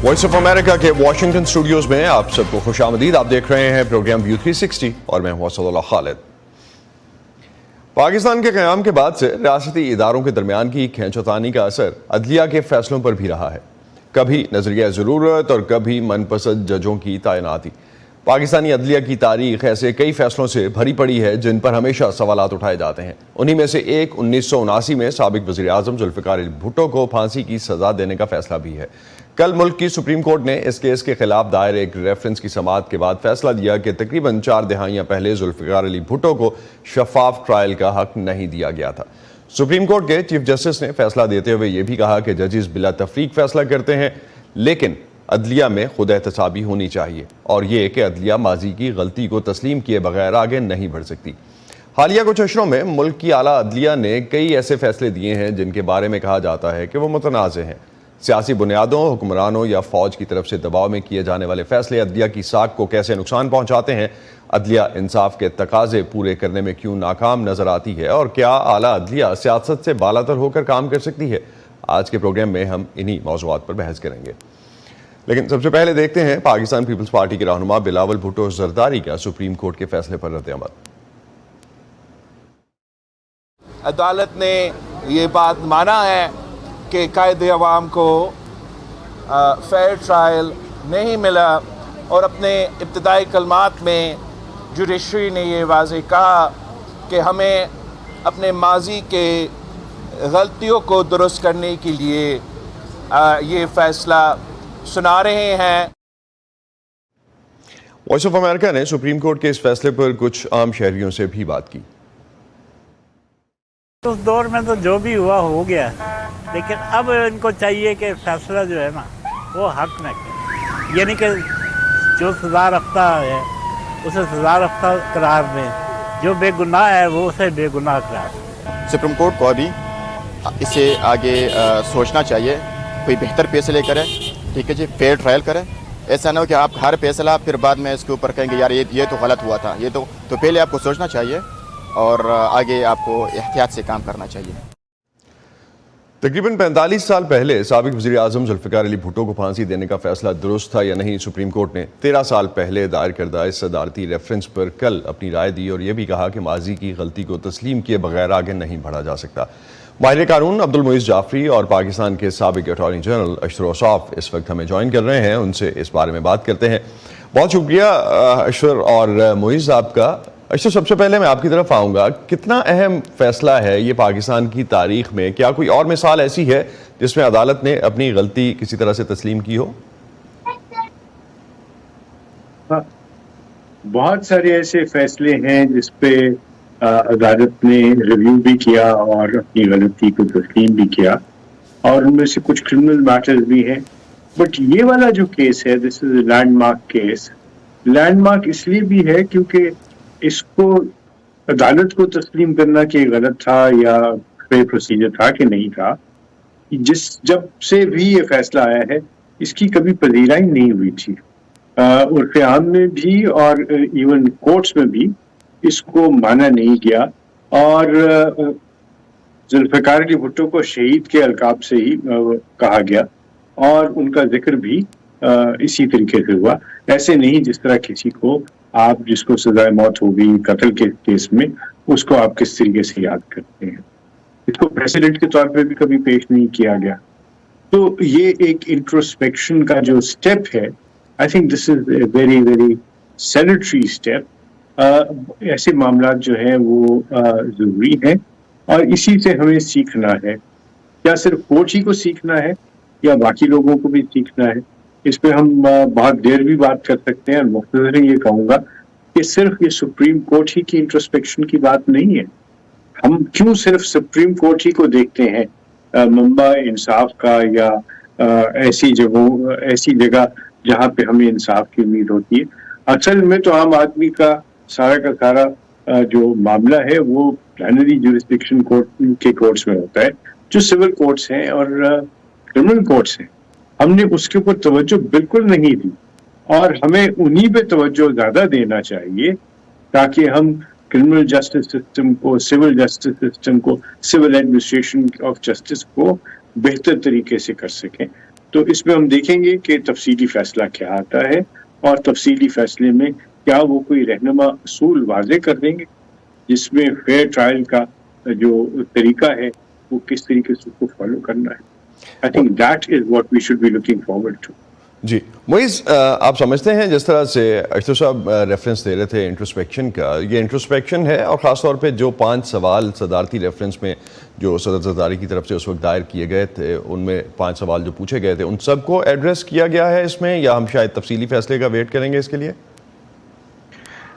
Voice of America کے Washington studios میں آپ سب کو خوش آمدید. آپ دیکھ رہے ہیں پروگرام ویو 360 اور میں ہوں اسد اللہ خالد. پاکستان کے قیام کے بعد سے ریاستی اداروں کے درمیان کی کھینچوتانی کا اثر عدلیہ کے فیصلوں پر بھی رہا ہے. کبھی نظریہ ضرورت اور کبھی من پسند ججوں کی تعیناتی. پاکستانی عدلیہ کی تاریخ ایسے کئی فیصلوں سے بھری پڑی ہے جن پر ہمیشہ سوالات اٹھائے جاتے ہیں. انہی میں سے ایک 1979 میں سابق وزیر اعظم ذوالفقار علی بھٹو کو پھانسی کی سزا دینے کا فیصلہ بھی ہے. کل ملک کی سپریم کورٹ نے اس کیس کے خلاف دائر ایک ریفرنس کی سماعت کے بعد فیصلہ دیا کہ تقریباً 4 دہائیاں پہلے ذوالفقار علی بھٹو کو شفاف ٹرائل کا حق نہیں دیا گیا تھا. سپریم کورٹ کے چیف جسٹس نے فیصلہ دیتے ہوئے یہ بھی کہا کہ ججز بلا تفریق فیصلہ کرتے ہیں، لیکن عدلیہ میں خود احتسابی ہونی چاہیے، اور یہ کہ عدلیہ ماضی کی غلطی کو تسلیم کیے بغیر آگے نہیں بڑھ سکتی. حالیہ کچھ اشروں میں ملک کی اعلیٰ عدلیہ نے کئی ایسے فیصلے دیے ہیں جن کے بارے میں کہا جاتا ہے کہ وہ متنازع ہیں. سیاسی بنیادوں، حکمرانوں یا فوج کی طرف سے دباؤ میں کیے جانے والے فیصلے عدلیہ کی ساکھ کو کیسے نقصان پہنچاتے ہیں؟ عدلیہ انصاف کے تقاضے پورے کرنے میں کیوں ناکام نظر آتی ہے؟ اور کیا اعلیٰ عدلیہ سیاست سے بالاتر ہو کر کام کر سکتی ہے؟ آج کے پروگرام میں ہم انہی موضوعات پر بحث کریں گے. لیکن سب سے پہلے دیکھتے ہیں پاکستان پیپلز پارٹی کے رہنما بلاول بھٹو زرداری کا سپریم کورٹ کے فیصلے پر رد عمل. عدالت نے یہ بات مانا ہے کہ قائد عوام کو فیئر ٹرائل نہیں ملا، اور اپنے ابتدائی کلمات میں جوڈیشری نے یہ واضح کہا کہ ہمیں اپنے ماضی کے غلطیوں کو درست کرنے کے لیے یہ فیصلہ سنا رہے ہیں. وائس آف امریکہ نے سپریم کورٹ کے اس فیصلے پر کچھ عام شہریوں سے بھی بات کی. اس دور میں تو جو بھی ہوا ہو گیا، لیکن اب ان کو چاہیے کہ فیصلہ جو ہے نا وہ حق میں کرے، یعنی کہ جو سزا رفتہ ہے اسے سزا رفتہ قرار دیں، جو بے گناہ ہے وہ اسے بے گناہ قرار دیں. سپریم کورٹ کو ابھی اسے آگے سوچنا چاہیے، کوئی بہتر فیصلے کرے، ٹھیک ہے جی، فیئر ٹرائل کرے. ایسا نہ ہو کہ آپ ہر فیصلہ پھر بعد میں اس کے اوپر کہیں گے یار یہ تو غلط ہوا تھا، یہ تو پہلے آپ کو سوچنا چاہیے اور آگے آپ کو احتیاط سے کام کرنا چاہیے. تقریباً 45 سال پہلے سابق وزیر اعظم ذوالفقار علی بھٹو کو پھانسی دینے کا فیصلہ درست تھا یا نہیں؟ سپریم کورٹ نے 13 سال پہلے دائر کردہ اس صدارتی ریفرنس پر کل اپنی رائے دی اور یہ بھی کہا کہ ماضی کی غلطی کو تسلیم کیے بغیر آگے نہیں بڑھا جا سکتا. ماہر قانون عبدالمعیز جعفری اور پاکستان کے سابق اٹارنی جنرل اشرف اوصاف اس وقت ہمیں جوائن کر رہے ہیں. ان سے اس بارے میں بات کرتے ہیں. بہت شکریہ اشرف اور معیز آپ کا. اشرف، سب سے پہلے میں آپ کی طرف آؤں گا، کتنا اہم فیصلہ ہے یہ پاکستان کی تاریخ میں؟ کیا کوئی اور مثال ایسی ہے جس میں عدالت نے اپنی غلطی کسی طرح سے تسلیم کی ہو؟ بہت سارے ایسے فیصلے ہیں جس پہ عدالت نے ریویو بھی کیا اور اپنی غلطی کو تسلیم بھی کیا، اور ان میں سے کچھ کرمنل میٹرز بھی ہیں. بٹ یہ والا جو کیس ہے، this is a landmark case. Landmark اس لیے بھی ہے کیونکہ اس کو عدالت کو تسلیم کرنا کہ غلط تھا یا فیئر پروسیجر تھا کہ نہیں تھا، جب سے بھی یہ فیصلہ آیا ہے اس کی کبھی پذیرائی نہیں ہوئی تھی. عرف عام میں بھی اور ایون کورٹس میں بھی اس کو مانا نہیں گیا، اور ذوالفقار علی بھٹو کو شہید کے القاب سے ہی کہا گیا، اور ان کا ذکر بھی اسی طریقے سے ہوا. ایسے نہیں جس طرح کسی کو آپ جس کو سزائے موت ہو گئی قتل کے کیس میں، اس کو آپ کس طریقے سے یاد کرتے ہیں. اس کو پریسیڈنٹ کے طور پہ بھی کبھی پیش نہیں کیا گیا. تو یہ ایک انٹروسپیکشن کا جو سٹیپ ہے، I think this is a very very salutary step. ایسے معاملات جو ہیں وہ ضروری ہیں، اور اسی سے ہمیں سیکھنا ہے. کیا صرف کوچ ہی کو سیکھنا ہے یا باقی لوگوں کو بھی سیکھنا ہے؟ اس پہ ہم بہت دیر بھی بات کر سکتے ہیں. اور مختصراً یہ کہوں گا کہ صرف یہ سپریم کورٹ ہی کی انٹروسپیکشن کی بات نہیں ہے. ہم کیوں صرف سپریم کورٹ ہی کو دیکھتے ہیں منبع انصاف کا، یا ایسی جگہ جہاں پہ ہمیں انصاف کی امید ہوتی ہے؟ اصل میں تو عام آدمی کا سارا جو معاملہ ہے وہ پلینری جورسڈکشن کے کورٹس میں ہوتا ہے، جو سول کورٹس ہیں اور کرمنل کورٹس ہیں. ہم نے اس کے اوپر توجہ بالکل نہیں دی، اور ہمیں انہی پہ توجہ زیادہ دینا چاہیے تاکہ ہم کرمنل جسٹس سسٹم کو، سول جسٹس سسٹم کو، سول ایڈمنسٹریشن آف جسٹس کو بہتر طریقے سے کر سکیں. تو اس میں ہم دیکھیں گے کہ تفصیلی فیصلہ کیا آتا ہے اور تفصیلی فیصلے میں کیا وہ کوئی رہنما اصول واضح کر دیں گے جس میں فیئر ٹرائل کا جو طریقہ ہے وہ کس طریقے سے اس کو فالو کرنا ہے. I think that is what we should be looking forward to. جی معیز، آپ سمجھتے ہیں جس طرح سے اشرف صاحب ریفرنس دے رہے تھے انٹروسپیکشن کا، یہ انٹروسپیکشن ہے اور خاص طور پہ جو 5 سوال صدارتی ریفرنس میں جو صدر زرداری کی طرف سے اس وقت دائر کیے گئے تھے، ان میں 5 سوال جو پوچھے گئے تھے ان سب کو ایڈریس کیا گیا ہے اس میں، یا ہم شاید تفصیلی فیصلے کا ویٹ کریں گے اس کے لیے؟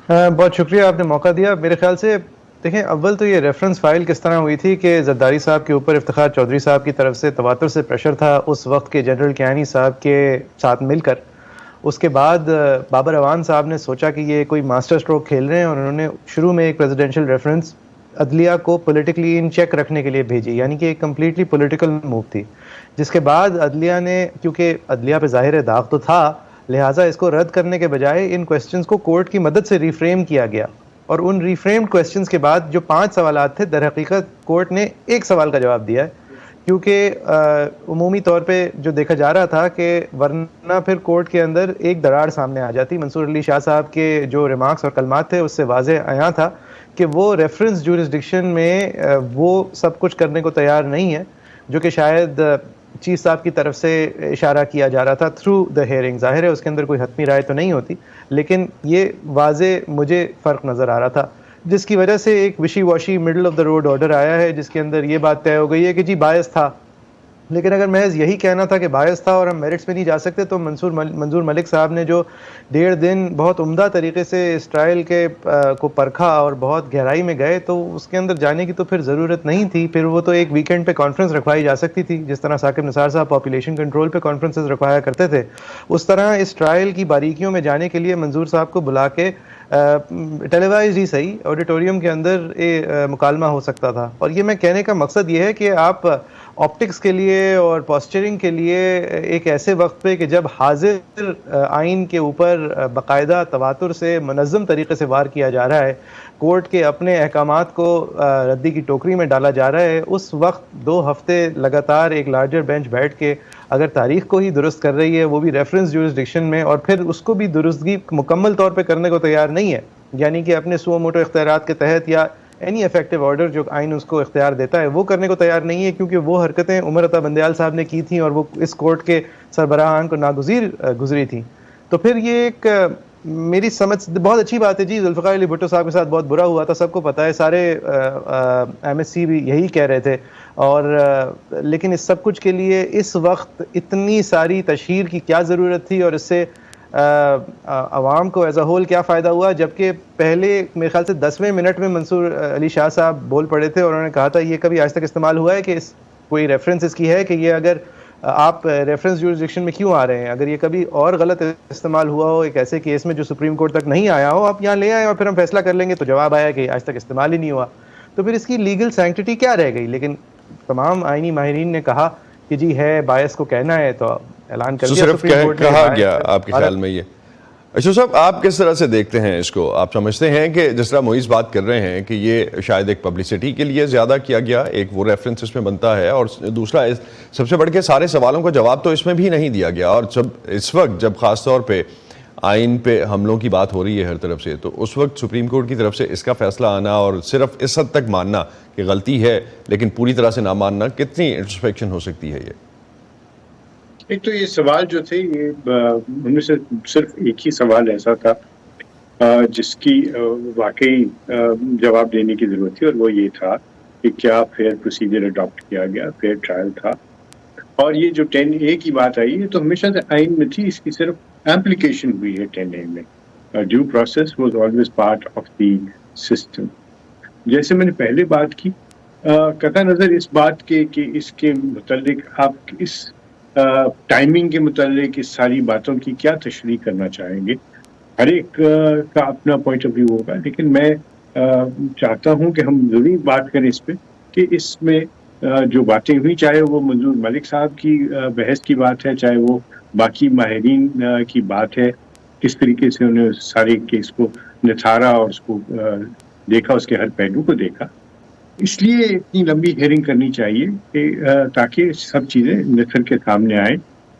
بہت شکریہ، آپ نے موقع دیا. میرے خیال سے دیکھیں، اول تو یہ ریفرنس فائل کس طرح ہوئی تھی کہ زرداری صاحب کے اوپر افتخار چودھری صاحب کی طرف سے تواتر سے پریشر تھا اس وقت کے جنرل کیانی صاحب کے ساتھ مل کر. اس کے بعد بابر اعوان صاحب نے سوچا کہ یہ کوئی ماسٹر اسٹروک کھیل رہے ہیں اور انہوں نے شروع میں ایک پریزیڈینشیل ریفرنس عدلیہ کو پولیٹیکلی ان چیک رکھنے کے لیے بھیجی، یعنی کہ ایک کمپلیٹلی پولیٹیکل موو تھی. جس کے بعد عدلیہ نے، کیونکہ عدلیہ پہ ظاہر داغ تو تھا، لہٰذا اس کو رد کرنے کے بجائے ان کویسچنز کو کورٹ کی مدد سے ریفریم کیا گیا. اور ان ریفریمڈ کویسچنز کے بعد جو 5 سوالات تھے، در حقیقت کورٹ نے ایک سوال کا جواب دیا ہے، کیونکہ عمومی طور پہ جو دیکھا جا رہا تھا کہ ورنہ پھر کورٹ کے اندر ایک دراڑ سامنے آ جاتی. منصور علی شاہ صاحب کے جو ریمارکس اور کلمات تھے اس سے واضح عیاں تھا کہ وہ ریفرنس جورسڈکشن میں وہ سب کچھ کرنے کو تیار نہیں ہے جو کہ شاید چیف صاحب کی طرف سے اشارہ کیا جا رہا تھا تھرو دا ہیئرنگ. ظاہر ہے اس کے اندر کوئی حتمی رائے تو نہیں ہوتی، لیکن یہ واضح مجھے فرق نظر آ رہا تھا، جس کی وجہ سے ایک wishy washy middle of the road order آیا ہے جس کے اندر یہ بات طے ہو گئی ہے کہ جی باعث تھا. لیکن اگر محض یہی کہنا تھا کہ باعث تھا اور ہم میرٹس میں نہیں جا سکتے، تو منظور ملک صاحب نے جو 1.5 دن بہت عمدہ طریقے سے اس ٹرائل کے کو پرکھا اور بہت گہرائی میں گئے، تو اس کے اندر جانے کی تو پھر ضرورت نہیں تھی. پھر وہ تو ایک ویکینڈ پہ کانفرنس رکھوائی جا سکتی تھی، جس طرح ثاقب نثار صاحب پاپولیشن کنٹرول پہ کانفرنسز رکھوایا کرتے تھے. اس طرح اس ٹرائل کی باریکیوں میں جانے کے لیے منظور صاحب کو بلا کے ٹیلی وائز ہی صحیح آڈیٹوریم کے اندر مکالمہ ہو سکتا تھا. اور یہ میں کہنے کا مقصد یہ ہے کہ آپ آپٹکس کے لیے اور پوسچرنگ کے لیے ایک ایسے وقت پہ کہ جب حاضر آئین کے اوپر باقاعدہ تواتر سے منظم طریقے سے وار کیا جا رہا ہے، کورٹ کے اپنے احکامات کو ردی کی ٹوکری میں ڈالا جا رہا ہے، اس وقت 2 ہفتے لگاتار ایک لارجر بینچ بیٹھ کے اگر تاریخ کو ہی درست کر رہی ہے، وہ بھی ریفرنس جورسڈکشن میں، اور پھر اس کو بھی درستگی مکمل طور پہ کرنے کو تیار نہیں ہے، یعنی کہ اپنے سو موٹو اختیارات کے تحت یا اینی افیکٹو آرڈر جو آئین اس کو اختیار دیتا ہے وہ کرنے کو تیار نہیں ہے، کیونکہ وہ حرکتیں عمر عطا بندیال صاحب نے کی تھیں اور وہ اس کورٹ کے سربراہان کو ناگزیر گزری تھیں. تو پھر یہ ایک میری سمجھ بہت اچھی بات ہے. جی ذوالفقار علی بھٹو صاحب کے ساتھ بہت برا ہوا تھا، سب کو پتہ ہے، سارے ایم ایس سی بھی یہی کہہ رہے تھے. اور لیکن اس سب کچھ کے لیے اس وقت اتنی ساری تشہیر کی کیا ضرورت تھی، اور اس سے عوام کو ایز اے ہول کیا فائدہ ہوا؟ جبکہ پہلے میرے خیال سے 10ویں منٹ میں منصور علی شاہ صاحب بول پڑے تھے اور انہوں نے کہا تھا یہ کبھی آج تک استعمال ہوا ہے کہ کوئی ریفرنس اس کی ہے کہ یہ اگر آپ ریفرنس جورسڈکشن میں کیوں آ رہے ہیں، اگر یہ کبھی اور غلط استعمال ہوا ہو ایک ایسے کیس میں جو سپریم کورٹ تک نہیں آیا ہو، آپ یہاں لے آئیں اور پھر ہم فیصلہ کر لیں گے. تو جواب آیا کہ آج تک استعمال ہی نہیں ہوا. تو پھر اس کی لیگل سینکٹیٹی کیا رہ گئی؟ لیکن تمام آئینی ماہرین نے کہا کہ جی ہے، باعث کو کہنا ہے تو اعلان کر دیا سپریم کورٹ نے. کہا گیا آپ کے خیال میں یہ اشرف صاحب آپ کس طرح سے دیکھتے ہیں اس کو؟ آپ سمجھتے ہیں کہ جس طرح معیز بات کر رہے ہیں کہ یہ شاید ایک پبلسٹی کے لیے زیادہ کیا گیا، ایک وہ ریفرنس اس میں بنتا ہے، اور دوسرا سب سے بڑھ کے سارے سوالوں کا جواب تو اس میں بھی نہیں دیا گیا، اور جب اس وقت جب خاص طور پہ آئین پہ حملوں کی بات ہو رہی ہے ہر طرف سے، تو اس وقت سپریم کورٹ کی طرف سے اس کا فیصلہ آنا اور صرف اس حد تک ماننا کہ غلطی ہے لیکن پوری طرح سے نہ ماننا، کتنی انٹرسپیکشن ہو سکتی ہے یہ؟ ایک تو یہ سوال جو تھے، یہ ان میں سے صرف ایک ہی سوال ایسا تھا جس کی واقعی جواب دینے کی ضرورت تھی، اور وہ یہ تھا کہ کیا فیئر پروسیجر اڈاپٹ کیا گیا، فیئر ٹرائل تھا. اور یہ جو 10A کی بات آئی ہے تو ہمیشہ سے آئین میں تھی، اس کی صرف ایپلیکیشن ہوئی ہے 10A میں. Due process was always part of the system. جیسے میں نے پہلے بات کی، قطع نظر اس بات کے کہ اس کے متعلق آپ اس ٹائمنگ کے متعلق اس ساری باتوں کی کیا تشریح کرنا چاہیں گے، ہر ایک کا اپنا پوائنٹ آف ویو ہوگا، لیکن میں چاہتا ہوں کہ ہم ضروری بات کریں اس پہ کہ اس میں جو باتیں ہوئی، چاہے وہ منظور ملک صاحب کی بحث کی بات ہے، چاہے وہ باقی ماہرین کی بات ہے، کس طریقے سے انہیں سارے کیس کو نتھارا اور اس کو دیکھا، اس کے ہر پہلو کو دیکھا. اس لیے اتنی لمبی ہیئرنگ کرنی چاہیے کہ تاکہ سب چیزیں نثر کے سامنے آئیں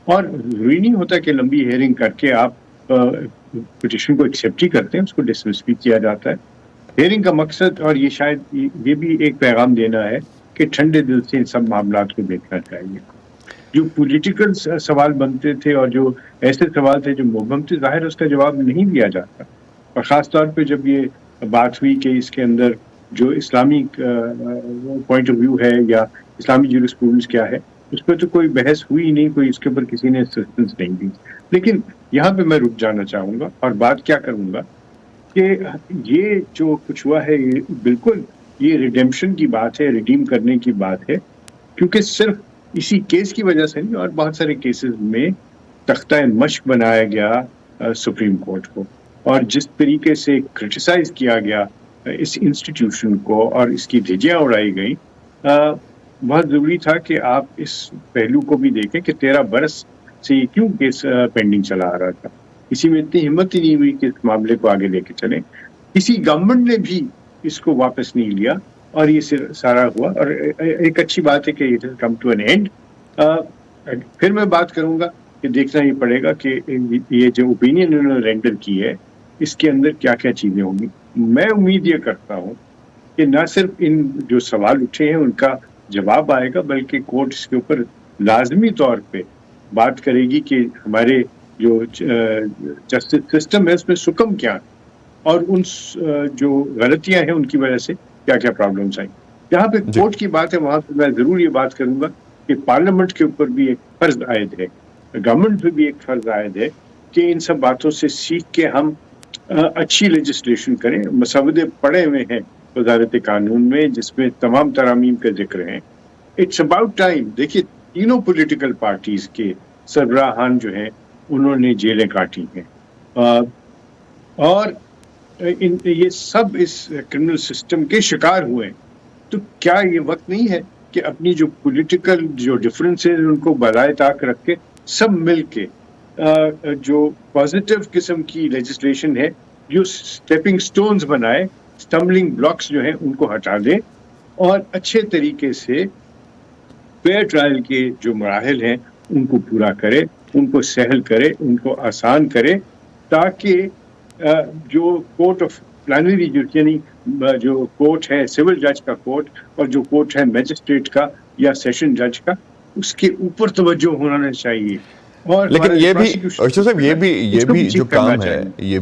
اور ضروری نہیں ہوتا کہ لمبی ہیئرنگ کر کے آپ پٹیشن کو ایکسیپٹ ہی کرتے ہیں، اس کو ڈسمس بھی کیا جاتا ہے. ہیئرنگ کا مقصد، اور یہ شاید یہ بھی ایک پیغام دینا ہے کہ ٹھنڈے دل سے ان سب معاملات کو دیکھنا چاہیے. جو پولیٹیکل سوال بنتے تھے اور جو ایسے سوال تھے جو مبہم تھے، ظاہر اس کا جواب نہیں دیا جاتا. اور خاص طور پہ جب یہ بات ہوئی کہ اس کے اندر جو اسلامی پوائنٹ آف ویو ہے یا اسلامی جورسپروڈنس کیا ہے، اس پہ تو کوئی بحث ہوئی نہیں، کوئی اس کے اوپر کسی نے اسسٹنس نہیں دی. لیکن یہاں پہ میں رک جانا چاہوں گا اور بات کیا کروں گا کہ یہ جو کچھ ہوا ہے یہ بالکل یہ ریڈیمپشن کی بات ہے، ریڈیم کرنے کی بات ہے، کیونکہ صرف اسی کیس کی وجہ سے نہیں، اور بہت سارے کیسز میں تختہ مشق بنایا گیا سپریم کورٹ کو، اور جس طریقے سے کرٹیسائز کیا گیا اس انسٹیٹیوشن کو اور اس کی دھجیاں اڑائی گئیں، بہت ضروری تھا کہ آپ اس پہلو کو بھی دیکھیں کہ 13 برس سے یہ کیوں کیس پینڈنگ چلا آ رہا تھا. کسی میں اتنی ہمت ہی نہیں ہوئی کہ اس معاملے کو آگے لے کے چلیں. کسی گورنمنٹ نے بھی اس کو واپس نہیں لیا اور یہ سارا ہوا. اور ایک اچھی بات ہے کہ it has come to an end. پھر میں بات کروں گا کہ دیکھنا یہ پڑے گا کہ یہ جو اوپینین انہوں نے رینڈر کی ہے اس کے اندر کیا کیا چیزیں ہوں گی. میں امید یہ کرتا ہوں کہ نہ صرف ان جو سوال اٹھے ہیں ان کا جواب آئے گا، بلکہ کورٹ اس کے اوپر لازمی طور پہ بات کرے گی کہ ہمارے جو جسٹس سسٹم ہے اس میں سکم کیا اور ان جو غلطیاں ہیں ان کی وجہ سے کیا کیا پرابلمس آئیں. جہاں پہ کورٹ کی بات ہے وہاں پہ میں ضرور یہ بات کروں گا کہ پارلیمنٹ کے اوپر بھی ایک فرض عائد ہے، گورنمنٹ پہ بھی ایک فرض عائد ہے کہ ان سب باتوں سے سیکھ کے ہم اچھی لیجسلیشن کریں. مسودے پڑے ہوئے ہیں وزارت قانون میں جس میں تمام ترامیم کا ذکر ہیں. It's about time. دیکھیے تینوں پولیٹیکل پارٹیز کے سربراہان جو ہیں انہوں نے جیلیں کاٹی ہیں اور یہ سب اس کرمنل سسٹم کے شکار ہوئے ہیں. تو کیا یہ وقت نہیں ہے کہ اپنی جو پولیٹیکل جو ڈفرینسز ان کو بالائے طاق رکھ کے سب مل کے جو پازیٹیو قسم کی لیجسلیشن ہے، جو اسٹیپنگ سٹونز بنائے، اسٹمبلنگ بلاکس جو ہیں ان کو ہٹا دیں اور اچھے طریقے سے فیئر ٹرائل کے جو مراحل ہیں ان کو پورا کرے، ان کو سہل کرے، ان کو آسان کرے، تاکہ جو کورٹ آف پلانری یعنی جو کورٹ ہے سول جج کا کورٹ اور جو کورٹ ہے میجسٹریٹ کا یا سیشن جج کا، اس کے اوپر توجہ ہونا چاہیے. لیکن یہ بھی ارشد صاحب یہ بھی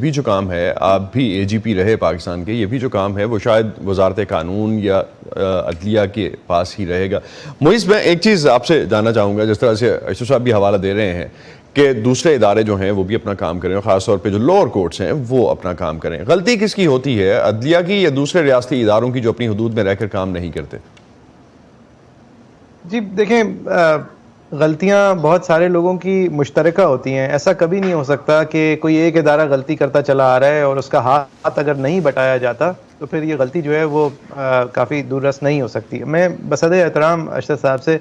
جو کام ہے آپ بھی اے جی پی رہے پاکستان کے، یہ بھی جو کام ہے وہ شاید وزارت قانون یا عدلیہ کے پاس ہی رہے گا. معیز میں ایک چیز آپ سے جاننا چاہوں گا، جس طرح سے ارشد صاحب بھی حوالہ دے رہے ہیں کہ دوسرے ادارے جو ہیں وہ بھی اپنا کام کریں اور خاص طور پہ جو لوور کورٹس ہیں وہ اپنا کام کریں. غلطی کس کی ہوتی ہے، عدلیہ کی یا دوسرے ریاستی اداروں کی جو اپنی حدود میں رہ کر کام نہیں کرتے؟ جی دیکھیں، غلطیاں بہت سارے لوگوں کی مشترکہ ہوتی ہیں. ایسا کبھی نہیں ہو سکتا کہ کوئی ایک ادارہ غلطی کرتا چلا آ رہا ہے اور اس کا ہاتھ اگر نہیں بٹایا جاتا تو پھر یہ غلطی جو ہے وہ کافی دور رس نہیں ہو سکتی. میں بصد احترام اشرف صاحب سے،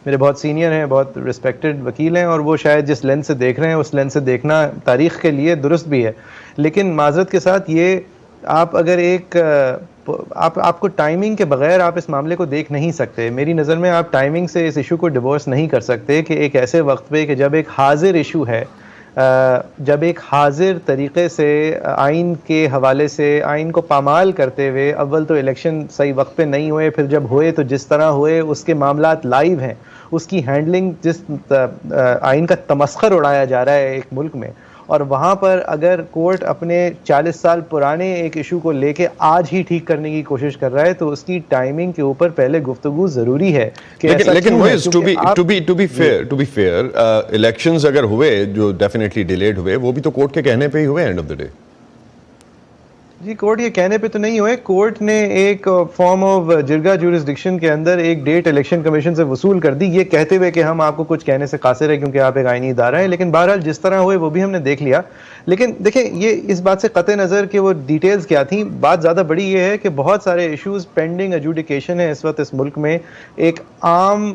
میرے بہت سینئر ہیں، بہت رسپیکٹڈ وکیل ہیں، اور وہ شاید جس لینس سے دیکھ رہے ہیں اس لینس سے دیکھنا تاریخ کے لیے درست بھی ہے. لیکن معذرت کے ساتھ یہ آپ اگر آپ کو ٹائمنگ کے بغیر آپ اس معاملے کو دیکھ نہیں سکتے. میری نظر میں آپ ٹائمنگ سے اس ایشو کو ڈیورس نہیں کر سکتے کہ ایک ایسے وقت پہ کہ جب ایک حاضر ایشو ہے، جب ایک حاضر طریقے سے آئین کے حوالے سے آئین کو پامال کرتے ہوئے، اول تو الیکشن صحیح وقت پہ نہیں ہوئے، پھر جب ہوئے تو جس طرح ہوئے اس کے معاملات لائیو ہیں، اس کی ہینڈلنگ جس آئین کا تمسخر اڑایا جا رہا ہے ایک ملک میں، اور وہاں پر اگر کورٹ اپنے 40 سال پرانے ایک ایشو کو لے کے آج ہی ٹھیک کرنے کی کوشش کر رہا ہے تو اس کی ٹائمنگ کے اوپر پہلے گفتگو ضروری ہے. لیکن ٹو بی فیئر الیکشنز اگر ہوئے جو ڈیفینیٹلی ڈیلیڈ ہوئے، وہ بھی تو کورٹ کے کہنے پہ ہی ہوئے اینڈ آف دا ڈے. جی کورٹ یہ کہنے پہ تو نہیں ہوئے. کورٹ نے ایک فارم آف جرگا جورسڈکشن کے اندر ایک ڈیٹ الیکشن کمیشن سے وصول کر دی، یہ کہتے ہوئے کہ ہم آپ کو کچھ کہنے سے قاصر ہیں کیونکہ آپ ایک آئینی ادارہ ہیں. لیکن بہرحال جس طرح ہوئے وہ بھی ہم نے دیکھ لیا. لیکن دیکھیں یہ اس بات سے قطع نظر کہ وہ ڈیٹیلز کیا تھیں، بات زیادہ بڑی یہ ہے کہ بہت سارے ایشوز پینڈنگ ایڈجوڈیکیشن ہے اس وقت اس ملک میں. ایک عام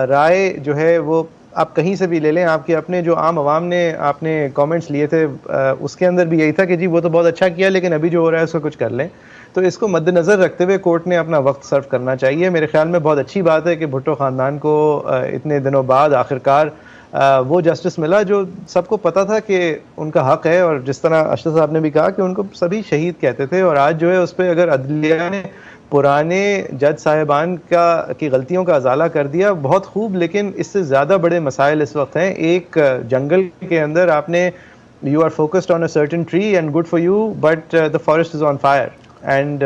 رائے جو ہے وہ آپ کہیں سے بھی لے لیں، آپ کے اپنے جو عام عوام نے آپ نے کامنٹس لیے تھے اس کے اندر بھی یہی تھا کہ جی وہ تو بہت اچھا کیا لیکن ابھی جو ہو رہا ہے اس کو کچھ کر لیں. تو اس کو مد نظر رکھتے ہوئے کورٹ نے اپنا وقت صرف کرنا چاہیے. میرے خیال میں بہت اچھی بات ہے کہ بھٹو خاندان کو اتنے دنوں بعد آخرکار وہ جسٹس ملا جو سب کو پتا تھا کہ ان کا حق ہے, اور جس طرح اشرف صاحب نے بھی کہا کہ ان کو سبھی شہید کہتے تھے, اور آج جو ہے اس پہ اگر عدلیہ نے پرانے جج صاحبان کی غلطیوں کا ازالہ کر دیا, بہت خوب, لیکن اس سے زیادہ بڑے مسائل اس وقت ہیں. ایک جنگل کے اندر آپ نے you are focused on a certain tree and good for you, but the forest is on fire, and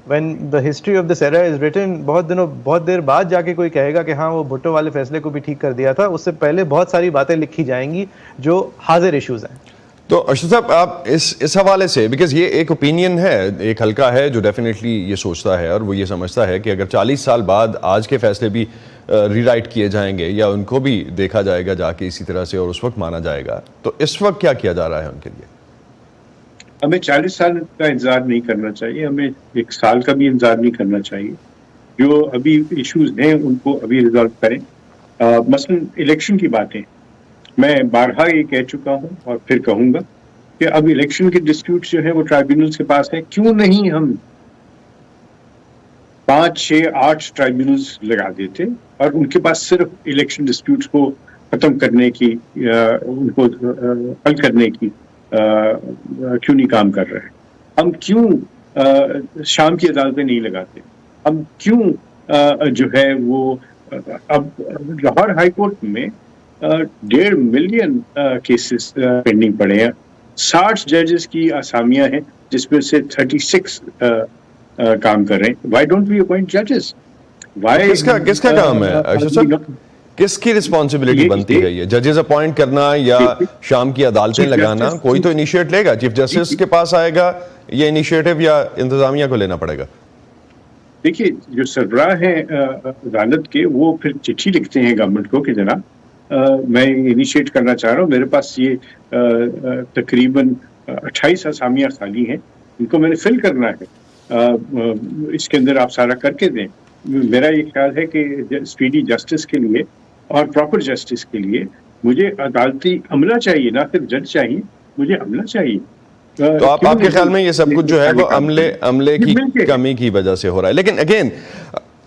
when the history of this era is written, بہت دیر بعد جا کے کوئی کہے گا کہ ہاں وہ بھٹو والے فیصلے کو بھی ٹھیک کر دیا تھا, اس سے پہلے بہت ساری باتیں لکھی جائیں گی جو حاضر ایشوز ہیں. تو اشرف صاحب آپ اس حوالے سے, بیکاز یہ ایک اوپینین ہے, ایک حلقہ ہے جو ڈیفینیٹلی یہ سوچتا ہے اور وہ یہ سمجھتا ہے کہ اگر 40 سال بعد آج کے فیصلے بھی ری رائٹ کیے جائیں گے یا ان کو بھی دیکھا جائے گا جا کے اسی طرح سے اور اس وقت مانا جائے گا, تو اس وقت کیا کیا جا رہا ہے ان کے لیے؟ ہمیں 40 سال کا انتظار نہیں کرنا چاہیے, ہمیں 1 سال کا بھی انتظار نہیں کرنا چاہیے. جو ابھی ایشوز ہیں ان کو ابھی ریزالو کریں. مثلا الیکشن کی باتیں میں بارہا یہ کہہ چکا ہوں اور پھر کہوں گا کہ اب الیکشن کے ڈسپیوٹس جو ہیں وہ ٹرائبیونلز کے پاس ہیں. کیوں نہیں ہم 5, 6, 8 ٹرائبیونلز لگا دیتے اور ان کے پاس صرف الیکشن ڈسپیوٹس کو ختم کرنے کی, ان کو حل کرنے کی کیوں نہیں کام کر رہے ہیں؟ ہم کیوں شام کی عدالتیں نہیں لگاتے؟ ہم کیوں جو ہے وہ اب لاہور ہائی کورٹ میں 1.5 ملین کیسز پینڈنگ پڑے ہیں. 60 ججز کی اسامیاں ہیں جس میں سے 36 کام کر رہے ہیں. وائی ڈونٹ وی اپوائنٹ ججز؟ کس کا کام ہے؟ کس کی رسپانسبلٹی بنتی ہے یہ ججز اپوائنٹ کرنا یا شام کی عدالتیں لگانا؟ کوئی تو انیشیٹ لے گا, چیف جسٹس کے پاس آئے گا یہ انیشیٹو یا انتظامیہ کو لینا پڑے گا؟ دیکھیے جو سربراہ ہیں عدالت کے وہ پھر چٹھی لکھتے ہیں گورنمنٹ کو کہ جناب میں انیشیٹ کرنا چاہ رہا ہوں, میرے پاس یہ تقریباً 28 اسامیاں خالی ہیں, ان کو میں نے فل کرنا ہے, اس کے اندر آپ سارا کر کے دیں. میرا یہ خیال ہے کہ اسپیڈی جسٹس کے لیے اور پراپر جسٹس کے لیے مجھے عدالتی عملہ چاہیے, نہ صرف جج چاہیے, مجھے عملہ چاہیے. تو آپ کے خیال میں یہ سب کچھ جو ہے وہ عملے کی کمی کی وجہ سے ہو رہا ہے. لیکن اگین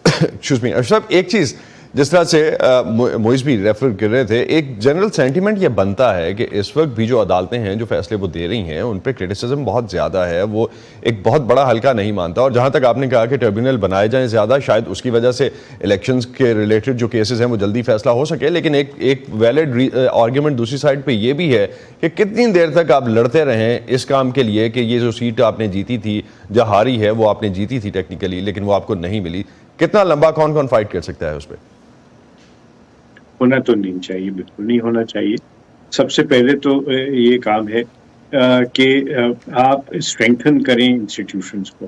اشرف صاحب ایک چیز جس طرح سے موئز بھی ریفر کر رہے تھے, ایک جنرل سینٹیمنٹ یہ بنتا ہے کہ اس وقت بھی جو عدالتیں ہیں جو فیصلے وہ دے رہی ہیں ان پہ کرٹیسزم بہت زیادہ ہے, وہ ایک بہت بڑا حلقہ نہیں مانتا. اور جہاں تک آپ نے کہا کہ ٹریبیونل بنائے جائیں زیادہ, شاید اس کی وجہ سے الیکشنز کے ریلیٹڈ جو کیسز ہیں وہ جلدی فیصلہ ہو سکے. لیکن ایک ویلڈ آرگیومنٹ دوسری سائڈ پہ یہ بھی ہے کہ کتنی دیر تک آپ لڑتے رہیں اس کام کے لیے کہ یہ جو سیٹ آپ نے جیتی تھی یا ہاری ہے وہ آپ نے جیتی تھی ٹیکنیکلی لیکن وہ آپ کو نہیں ملی. کتنا لمبا کون فائٹ کر سکتا ہے اس پہ؟ ہونا تو نہیں چاہیے, بالکل نہیں ہونا چاہیے. سب سے پہلے تو یہ کام ہے کہ آپ اسٹرینگتھن کریں انسٹیٹیوشنز کو.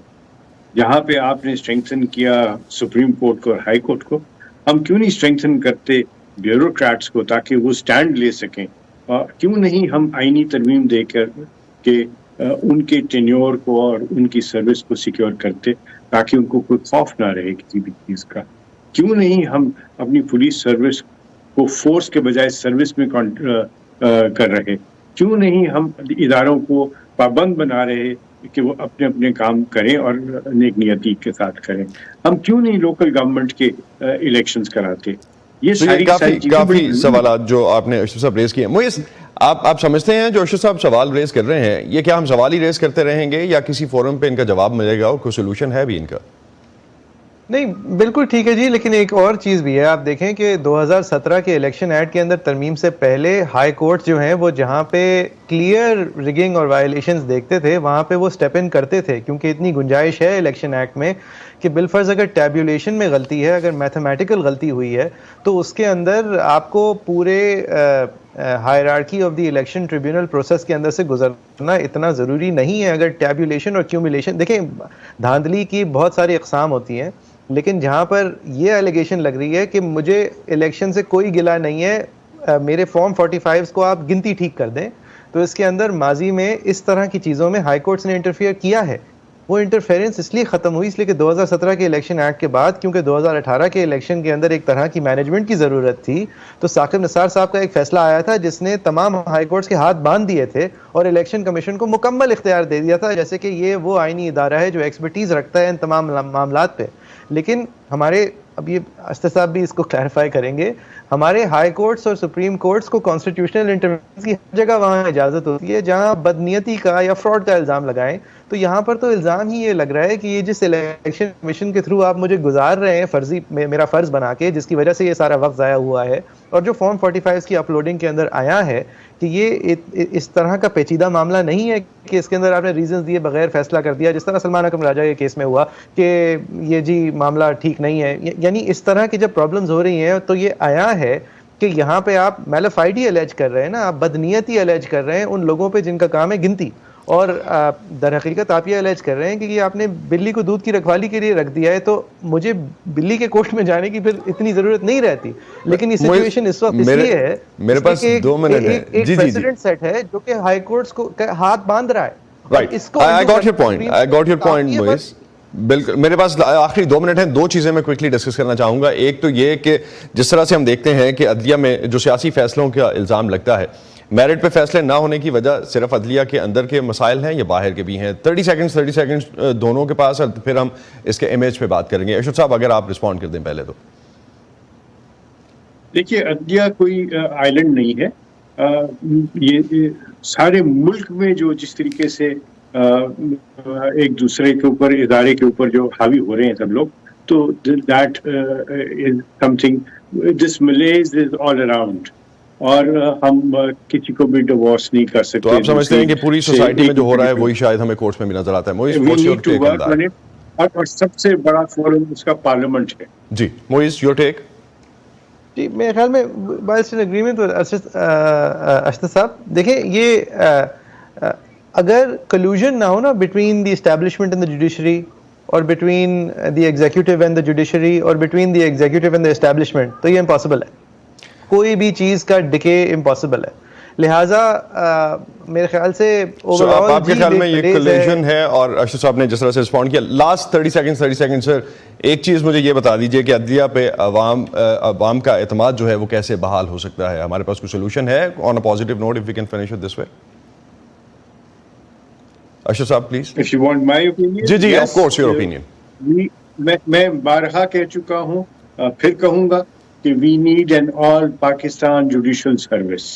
جہاں پہ آپ نے اسٹرینگتھن کیا سپریم کورٹ کو اور ہائی کورٹ کو, ہم کیوں نہیں اسٹرینگتھن کرتے بیوروکریٹس کو تاکہ وہ اسٹینڈ لے سکیں؟ کیوں نہیں ہم آئینی ترمیم دے کر کہ ان کے ٹینیور کو اور ان کی سروس کو سیکیور کرتے تاکہ ان کو کوئی خوف نہ رہے کسی بھی چیز کا؟ کیوں نہیں ہم اپنی پولیس سروس کو فورس کے بجائے سروس میں کر رہے؟ کیوں نہیں ہم اداروں کو پابند بنا رہے کہ وہ اپنے اپنے کام کریں اور نیک نیتی کے ساتھ کریں؟ ہم کیوں نہیں لوکل گورنمنٹ کے الیکشنز کراتے؟ یہ ساری کافی سوالات جو آپ نے اشرف صاحب ریز کیے. موئز آپ سمجھتے ہیں جو اشرف صاحب سوال ریز کر رہے ہیں یہ کیا ہم سوال ہی ریز کرتے رہیں گے یا کسی فورم پہ ان کا جواب ملے گا اور کوئی سولوشن ہے بھی ان کا؟ نہیں بالکل ٹھیک ہے جی, لیکن ایک اور چیز بھی ہے. آپ دیکھیں کہ 2017 کے الیکشن ایکٹ کے اندر ترمیم سے پہلے ہائی کورٹ جو ہیں وہ جہاں پہ کلیئر ریگنگ اور وائلیشنز دیکھتے تھے وہاں پہ وہ اسٹیپ ان کرتے تھے, کیونکہ اتنی گنجائش ہے الیکشن ایکٹ میں کہ بالفرض اگر ٹیبولیشن میں غلطی ہے, اگر میتھمیٹیکل غلطی ہوئی ہے تو اس کے اندر آپ کو پورے hierarchy of the election tribunal process کے اندر سے گزرنا اتنا ضروری نہیں ہے. اگر ٹیبولیشن اور کیومولیشن, دیکھیں دھاندلی کی بہت ساری اقسام ہوتی ہیں, لیکن جہاں پر یہ ایلیگیشن لگ رہی ہے کہ مجھے الیکشن سے کوئی گلہ نہیں ہے, میرے فارم 45 کو آپ گنتی ٹھیک کر دیں, تو اس کے اندر ماضی میں اس طرح کی چیزوں میں ہائی کورٹس نے انٹرفیئر کیا ہے. وہ انٹرفیرنس اس لیے ختم ہوئی اس لیے کہ 2017 کے الیکشن ایکٹ کے بعد, کیونکہ 2018 کے الیکشن کے اندر ایک طرح کی مینجمنٹ کی ضرورت تھی, تو ثاقب نثار صاحب کا ایک فیصلہ آیا تھا جس نے تمام ہائی کورٹس کے ہاتھ باندھ دیے تھے اور الیکشن کمیشن کو مکمل اختیار دے دیا تھا, جیسے کہ یہ وہ آئینی ادارہ ہے جو ایکسپرٹیز رکھتا ہے ان تمام معاملات پہ. لیکن ہمارے اب یہ اشتر صاحب بھی اس کو کلیریفائی کریں گے, ہمارے ہائی کورٹس اور سپریم کورٹس کو کانسٹیٹیوشنل انٹرونشن کی ہر جگہ وہاں اجازت ہوتی ہے جہاں بدنیتی کا یا فراڈ کا الزام لگائیں. تو یہاں پر تو الزام ہی یہ لگ رہا ہے کہ یہ جس الیکشن کمیشن کے تھرو آپ مجھے گزار رہے ہیں فرضی میرا فرض بنا کے, جس کی وجہ سے یہ سارا وقت ضائع ہوا ہے, اور جو فارم 45 کی اپلوڈنگ کے اندر آیا ہے کہ یہ اس طرح کا پیچیدہ معاملہ نہیں ہے کہ اس کے اندر آپ نے ریزنز دیے بغیر فیصلہ کر دیا, جس طرح سلمان اکرم راجہ کے کیس میں ہوا کہ یہ جی معاملہ ٹھیک نہیں ہے. یعنی اس طرح کی جب پرابلمز ہو رہی ہیں تو یہ آیا ہے کہ یہاں پہ آپ میلفائڈی الیج کر رہے ہیں نا, آپ بدنیتی الیج کر رہے ہیں ان لوگوں پہ جن کا کام ہے گنتی, اور در حقیقت آپ یہ الیج کر رہے ہیں کہ یہ آپ نے بلی کو دودھ کی رکھوالی کے لیے رکھ دیا ہے, تو مجھے بلی کے کوشٹ میں جانے کی پھر اتنی ضرورت نہیں رہتی. لیکن یہ سچویشن اس وقت اس لیے ہے میرے پاس 2 منٹ ہے, ایک پریسیڈنٹ سیٹ ہے جو کہ ہائی کورٹس کو ہاتھ باندھ رہا ہے. Right, I got your point موئز. بالکل, میرے پاس آخری 2 منٹ ہیں. 2 چیزیں میں کوئکلی ڈسکس کرنا چاہوں گا. ایک تو یہ کہ جس طرح سے ہم دیکھتے ہیں کہ عدلیہ میں جو سیاسی فیصلوں کا الزام لگتا ہے, میرٹ پہ فیصلے نہ ہونے کی وجہ صرف عدلیہ کے اندر کے مسائل ہیں یا باہر کے بھی ہیں. 30 سیکنڈ دونوں کے پاس, اور پھر ہم اس کے امیج پہ بات کریں گے. ارشد صاحب اگر آپ رسپونڈ کر دیں پہلے تو. دیکھیے, عدلیہ کوئی آئیلینڈ نہیں ہے. یہ سارے ملک میں جو جس طریقے سے ایک دوسرے کے اوپر, ادارے کے اوپر جو حاوی ہو رہے ہیں سب لوگ, تو that is something, this malaise is all around, اور ہم کسی کو بھی ڈیوورس نہیں کر سکتے. تو آپ سمجھتے ہیں کہ پوری سوسائٹی میں جو ہو رہا ہے وہی شاید ہمیں کورٹس میں بھی نظر آتا ہے. اور سب سے بڑا فورم اس کا پارلیمنٹ ہے. جی موئز, یور ٹیک. جی میرے خیال میں بائیس ان اگریمنٹ اشتر صاحب, دیکھیں یہ اگر کلیوژن نہ ہو نا between the establishment and the judiciary, اور between the executive and the judiciary, اور between the executive and the establishment, تو یہ امپاسبل ہے. کوئی بھی چیز کا ڈکے امپاسبل ہے. لہٰذا میرے خیال سے آپ کے خیال میں یہ کلیوژن ہے. اور اشرف صاحب نے جس طرح سے رسپونڈ کیا, لاسٹ 30 سیکنڈ سر, ایک چیز مجھے یہ بتا دیجئے کہ عدلیہ پہ عوام کا اعتماد جو ہے وہ کیسے بحال ہو سکتا ہے؟ ہمارے پاس کوئی سولوشن ہے on a positive note, if we can finish it this way. Ashraf sahab please. If you want my opinion, جی جی, of course your opinion. میں بارہا کہہ چکا ہوں, پھر کہوں گا کہ we need an all Pakistan judicial service.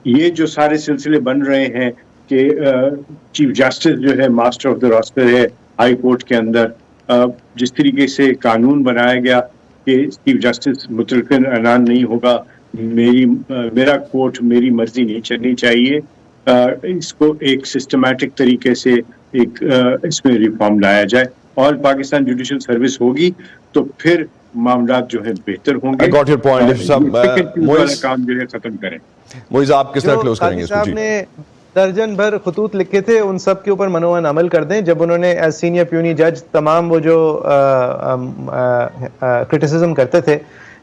یہ جو سارے سلسلے بن رہے ہیں کہ چیف جسٹس جو ہے ماسٹر آف دا راسٹر ہے ہائی کورٹ کے اندر, جس طریقے سے قانون بنایا گیا کہ چیف جسٹس مطلقاً اعلان نہیں ہوگا, میرا کورٹ میری مرضی نہیں چلنی چاہیے, اس کو ایک سسٹمیٹک طریقے سے ایک اس میں ریفارم لایا جائے. اور پاکستان جوڈیشل سروس ہوگی تو پھر معاملات جو ہے بہتر ہوں گے. کام جو ہے ختم کریں. موئز آپ کس طرح کلوز کریں گے اس کو؟ صاحب نے درجن بھر خطوط لکھے تھے, ان سب کے اوپر منوان عمل کر دیں. جب انہوں نے ایز سینئر پیونی جج تمام وہ جو کرٹیسزم کرتے تھے,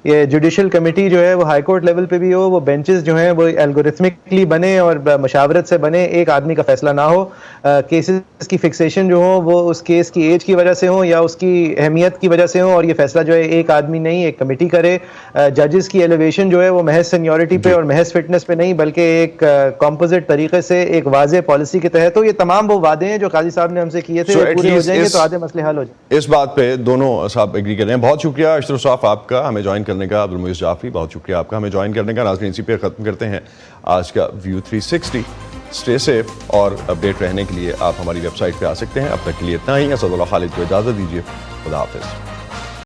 یہ جوڈیشل کمیٹی جو ہے وہ ہائی کورٹ لیول پہ بھی ہو, وہ بینچز جو ہیں وہ الگورتھمکلی بنے اور مشاورت سے بنے, ایک آدمی کا فیصلہ نہ ہو. کیسز کی فکسیشن جو ہو وہ اس کیس کی ایج کی وجہ سے ہو یا اس کی اہمیت کی وجہ سے ہو, اور یہ فیصلہ جو ہے ایک آدمی نہیں ایک کمیٹی کرے. ججز کی ایلیویشن جو ہے وہ محض سینیورٹی پہ اور محض فٹنس پہ نہیں بلکہ ایک کمپوزٹ طریقے سے ایک واضح پالیسی کے تحت ہو. یہ تمام وہ وعدے ہیں جو قاضی صاحب نے ہم سے کیے تھے, پورے ہو جائیں گے تو آدھے مسئلے حل ہو جائیں. اس بات پہ دونوں صاحب ایگری کر رہے ہیں. بہت شکریہ اشرف صاحب آپ کا ہمیں جوائن کرنے کا. عبدالمعیز جعفری بہت شکریہ آپ کا ہمیں جوائن کرنے کا. ناظرین اسی پہ ختم کرتے ہیں آج کا ویو 360. اسٹے سیف اور اپڈیٹ رہنے کے لیے آپ ہماری ویب سائٹ پہ آ سکتے ہیں. اب تک کے لیے اتنا ہی. اسد اللہ خالد کو اجازت دیجیے. خدا حافظ.